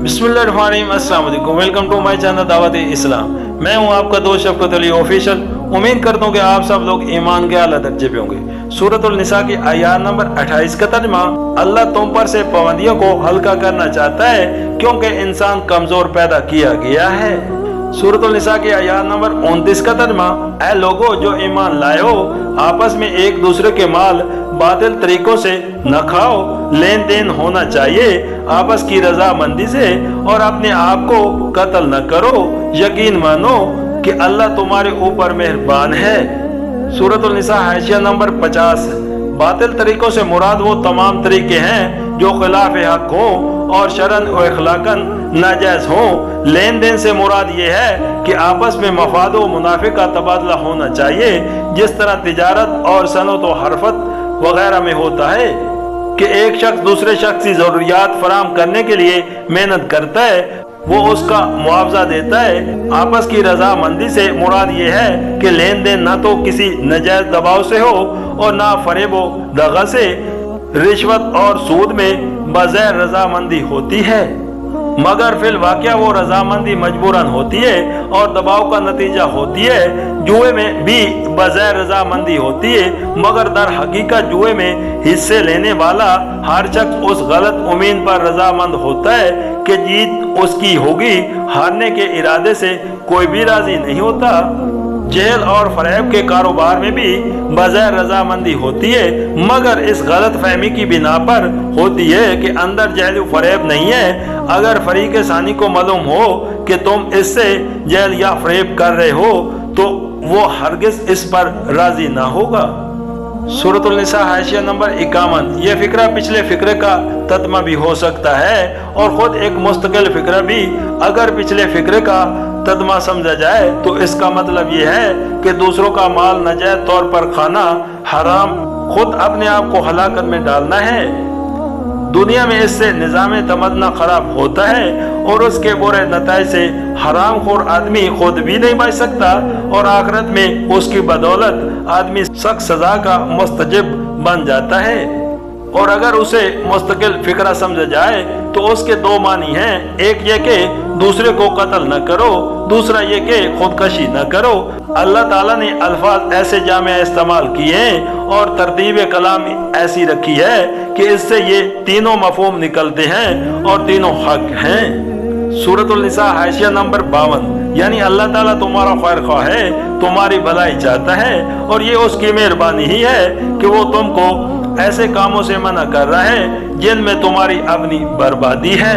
बिस्मिल्लाहिर्रहमानिर्रहीम, अस्सलाम वालेकुम, वेलकम टू माय चैनल दावत इस्लाम। मैं हूं आपका दोस्त शफकत अली ऑफिशियल। उम्मीद करता हूं कि आप सब लोग ईमान के आला दर्जे पे होंगे। सूरतुल निसा की आयत नंबर 28 का तर्जुमा, अल्लाह तुम पर से पाबंदियों को हल्का करना चाहता है क्योंकि इंसान कमजोर पैदा किया गया है। सूरतुल निसा की आयत नंबर 29 का तर्जुमा, ऐ लोगो जो ईमान लाए हो, आपस में एक दूसरे के माल बातिल तरीकों से न खाओ, लेन देन होना चाहिए आपस की रजामंदी से, और अपने आप को कत्ल न करो, यकीन मानो कि अल्लाह तुम्हारे ऊपर मेहरबान है। सूरतुल निसा हाशिया नंबर 50। बातिल तरीकों से मुराद वो तमाम तरीके हैं जो खिलाफ हक हो और शरन और अखलाकन नाजायज हो। लेन देन से मुराद ये है कि आपस में मफाद व मुनाफे का तबादला होना चाहिए, जिस तरह तिजारत और सनत व हरफत वगैरह में होता है कि एक शख्स दूसरे शख्स की जरूरियात फराम करने के लिए मेहनत करता है, वो उसका मुआवजा देता है। आपस की रजामंदी से मुराद ये है कि लेन देन न तो किसी नजायज दबाव से हो और ना फरेब व दगा से, रिश्वत और सूद में बगैर रजामंदी होती है, मगर फिल वाक़या वो रजामंदी मजबूरन होती है और दबाव का नतीजा होती है। जुए में भी बगैर रजामंदी होती है, मगर दर हकीकत जुए में हिस्से लेने वाला हर शख्स उस गलत उम्मीद पर रजामंद होता है कि जीत उसकी होगी। हारने के इरादे से कोई भी राजी नहीं होता। जेल और फरेब के कारोबार में भी बगैर रजामंदी होती है, मगर इस गलत फहमी की बिना पर होती है कि अंदर जेल फरेब नहीं है। अगर फरीक सानी को मालूम हो कि तुम इससे जेल या फरेब कर रहे हो तो वो हरगिज इस पर राजी ना होगा। सूरतुल निसा हाशिया नंबर 51। यह फिक्रा पिछले फिक्रे का तत्मा भी हो सकता है और खुद एक मुस्तकिल फिक्रा भी। अगर पिछले फिक्रे का तत्मा समझा जाए तो इसका मतलब यह है कि दूसरों का माल नाजायज तौर पर खाना हराम, खुद अपने आप को हलाकत में डालना है। दुनिया में इससे निज़ाम तमन्ना खराब होता है और उसके बुरे नताइज से हरामखोर आदमी खुद भी नहीं बच सकता, और आखिरत में उसकी बदौलत आदमी सख्त सजा का मुस्तजिब बन जाता है। और अगर उसे मुस्तकिल फिक्रा समझा जाए तो उसके दो मानी हैं, एक ये कि दूसरे को कत्ल न करो, दूसरा ये कि खुदकशी न करो। अल्लाह ताला ने अल्फाज ऐसे जामे इस्तेमाल किए हैं और तरतीब कलाम ऐसी रखी है कि इससे ये तीनों मफहूम निकलते हैं और तीनों हक हैं। सूरतुल निसा हाशिया नंबर 52। यानी अल्लाह ताला तुम्हारा खैर ख्वाह है, तुम्हारी भलाई चाहता है, और ये उसकी मेहरबानी ही है कि वो तुमको ऐसे कामों से मना कर रहा है जिनमें तुम्हारी अपनी बर्बादी है।